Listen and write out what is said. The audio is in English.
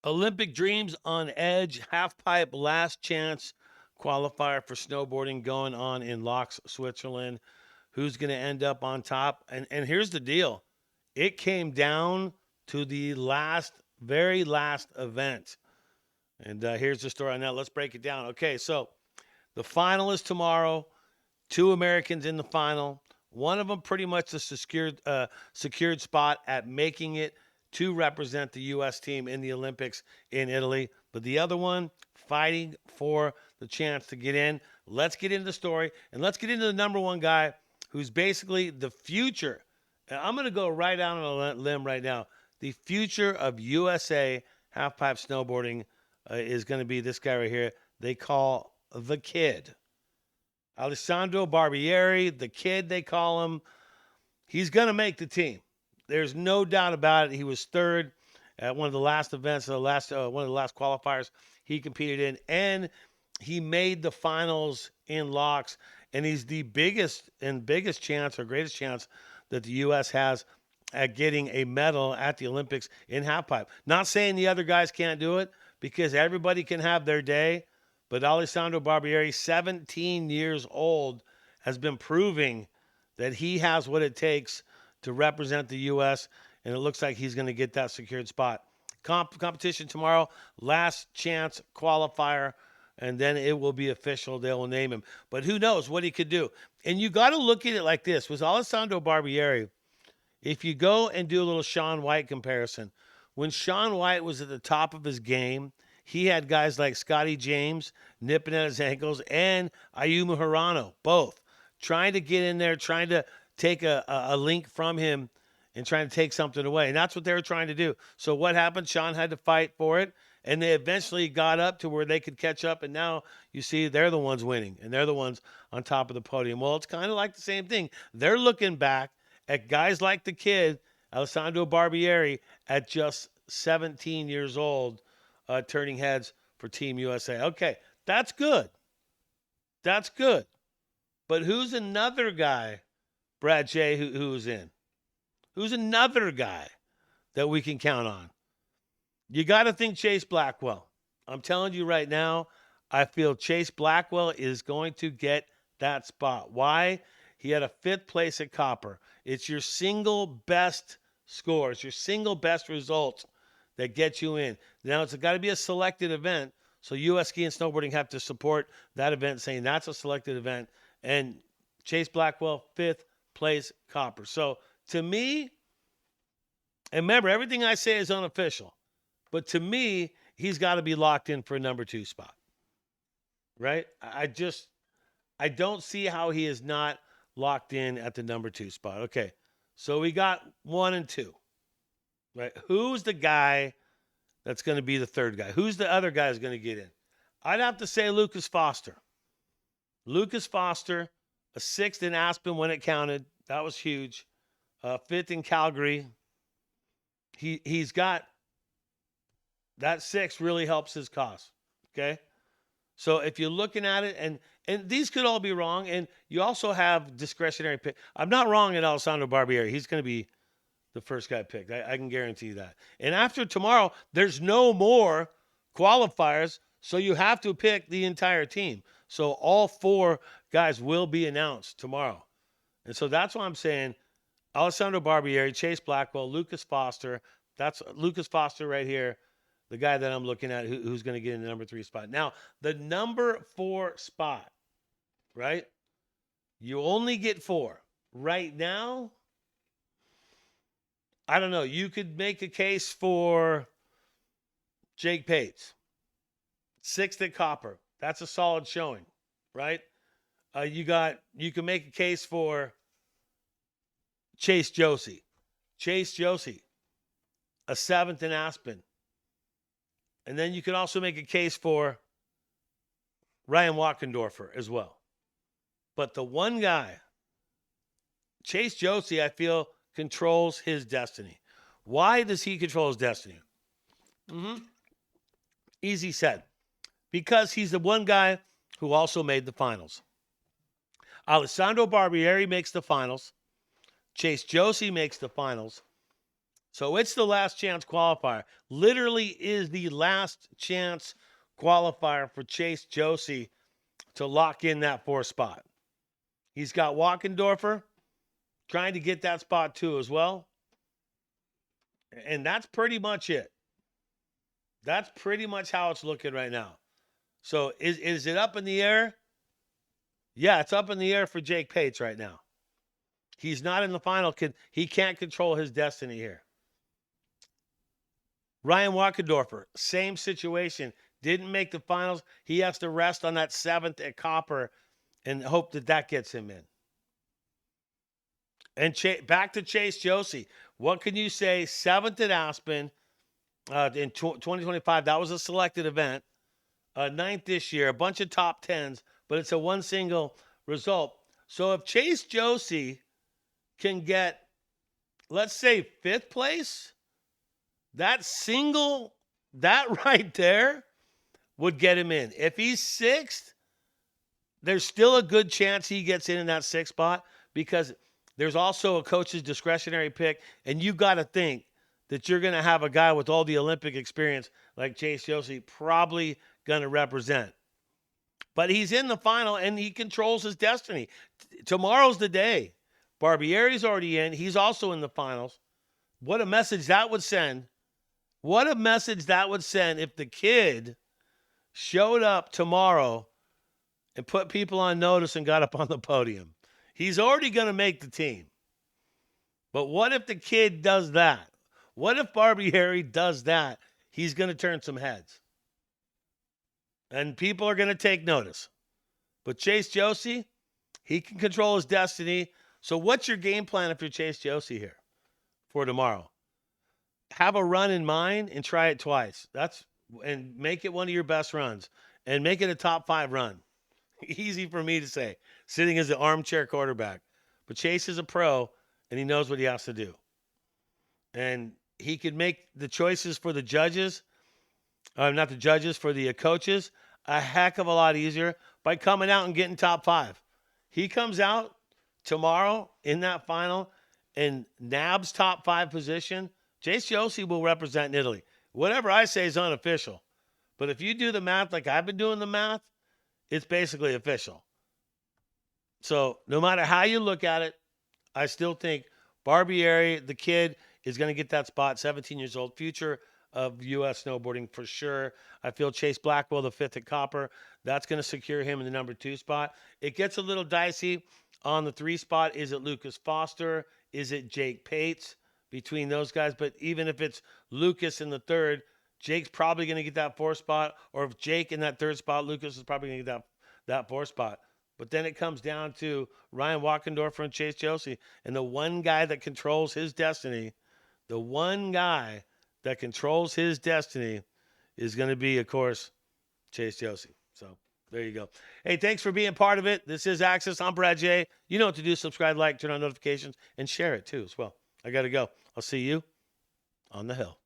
Olympic dreams on edge. Half pipe last chance qualifier for snowboarding going on in Laax, Switzerland. Who's going to end up on top? And here's the deal. It came down to the very last event. And here's the story on that. Let's break it down. Okay, so the final is tomorrow. Two Americans in the final. One of them pretty much a secured spot at making it to represent the U.S. team in the Olympics in Italy. But the other one fighting for the chance to get in. Let's get into the story, and let's get into the number one guy who's basically the future. And I'm going to go right out on a limb right now. The future of USA halfpipe snowboarding is going to be this guy right here. They call the Kid. Alessandro Barbieri, the Kid, they call him. He's going to make the team. There's no doubt about it. He was third at one of the last events, one of the last qualifiers he competed in, and he made the finals in Laax. And he's the biggest chance or greatest chance that the U.S. has at getting a medal at the Olympics in halfpipe. Not saying the other guys can't do it, because everybody can have their day. But Alessandro Barbieri, 17 years old, has been proving that he has what it takes to represent the U.S., and it looks like he's going to get that secured spot. Competition tomorrow, last chance qualifier, and then it will be official. They will name him. But who knows what he could do. And you got to look at it like this. With Alessandro Barbieri, if you go and do a little Shaun White comparison, when Shaun White was at the top of his game, he had guys like Scotty James nipping at his ankles and Ayumu Hirano, both trying to get in there, trying to take a link from him and trying to take something away. And that's what they were trying to do. So what happened? Shaun had to fight for it, and they eventually got up to where they could catch up, and now you see they're the ones winning, and they're the ones on top of the podium. Well, it's kind of like the same thing. They're looking back at guys like the Kid, Alessandro Barbieri, at just 17 years old, turning heads for Team USA. Okay, that's good. That's good. But who's another guy, Brad J., who's in? Who's another guy that we can count on? You got to think Chase Blackwell. I'm telling you right now, I feel Chase Blackwell is going to get that spot. Why? He had a 5th place at Copper. It's your single best score. It's your single best result that gets you in. Now, it's got to be a selected event, so U.S. Ski and Snowboarding have to support that event, saying that's a selected event. And Chase Blackwell, 5th place Copper. So, to me, and remember, everything I say is unofficial, but to me, he's got to be locked in for a number 2 spot, right? I don't see how he is not locked in at the number 2 spot. Okay, so we got 1 and 2. Right? Who's the guy that's going to be the third guy? Who's the other guy that's going to get in? I'd have to say Lucas Foster. Lucas Foster, a 6th in Aspen when it counted. That was huge. 5th in Calgary. He's got that 6 really helps his cause. Okay? So if you're looking at it, and these could all be wrong, and you also have discretionary pick. I'm not wrong in Alessandro Barbieri. He's going to be the first guy picked. I can guarantee that. And after tomorrow, there's no more qualifiers, so you have to pick the entire team. So all 4 guys will be announced tomorrow. And so that's why I'm saying Alessandro Barbieri, Chase Blackwell, Lucas Foster. That's Lucas Foster right here, the guy that I'm looking at who's going to get in the number 3 spot. Now, the number 4 spot, right? You only get 4. Right now, I don't know. You could make a case for Jake Pates. 6th at Copper. That's a solid showing, right? You can make a case for Chase Josie. Chase Josie, a 7th in Aspen. And then you can also make a case for Ryan Watkendorfer as well. But the one guy, Chase Josie, I feel controls his destiny. Why does he control his destiny? Easy said. Because he's the one guy who also made the finals. Alessandro Barbieri makes the finals. Chase Josie makes the finals. So it's the last chance qualifier. Literally is the last chance qualifier for Chase Josie to lock in that 4th spot. He's got Walkendorfer trying to get that spot too as well. And that's pretty much it. That's pretty much how it's looking right now. So is it up in the air? Yeah, it's up in the air for Jake Pates right now. He's not in the final. He can't control his destiny here. Ryan Walkendorfer, same situation. Didn't make the finals. He has to rest on that 7th at Copper and hope that gets him in. And back to Chase Josie. What can you say? 7th at Aspen in 2025. That was a selected event. 9th this year. A bunch of top 10s, but it's a one single result. So if Chase Josie can get, let's say, 5th place, that right there would get him in. If he's 6th, there's still a good chance he gets in that 6th spot because there's also a coach's discretionary pick, and you got to think that you're going to have a guy with all the Olympic experience like Chase Josie probably going to represent. But he's in the final, and he controls his destiny. Tomorrow's the day. Barbieri's already in. He's also in the finals. What a message that would send. What a message that would send if the kid showed up tomorrow and put people on notice and got up on the podium. He's already going to make the team. But what if the kid does that? What if Barbieri does that? He's going to turn some heads. And people are going to take notice. But Chase Josie, he can control his destiny. So what's your game plan if you're Chase Josie here for tomorrow? Have a run in mind and try it twice. And make it one of your best runs. And make it a top 5 run. Easy for me to say, sitting as an armchair quarterback. But Chase is a pro, and he knows what he has to do. And he could make the choices for the judges, not the judges, for the coaches, a heck of a lot easier by coming out and getting top 5. He comes out tomorrow in that final and nabs top 5 position. Chase Josie will represent Italy. Whatever I say is unofficial. But if you do the math like I've been doing the math, it's basically official. So no matter how you look at it, I still think Barbieri, the kid, is going to get that spot. 17 years old, future of U.S. snowboarding for sure. I feel Chase Blackwell, the 5th at Copper, that's going to secure him in the number 2 spot. It gets a little dicey on the 3 spot. Is it Lucas Foster? Is it Jake Pates? Between those guys. But even if it's Lucas in the 3rd, Jake's probably going to get that 4th spot. Or if Jake in that 3rd spot, Lucas is probably going to get that 4th spot. But then it comes down to Ryan Walkendorfer and Chase Josie. And the one guy that controls his destiny, is going to be, of course, Chase Josie. So there you go. Hey, thanks for being part of it. This is Access. I'm Brad J. You know what to do. Subscribe, like, turn on notifications, and share it too as well. I got to go. I'll see you on the hill.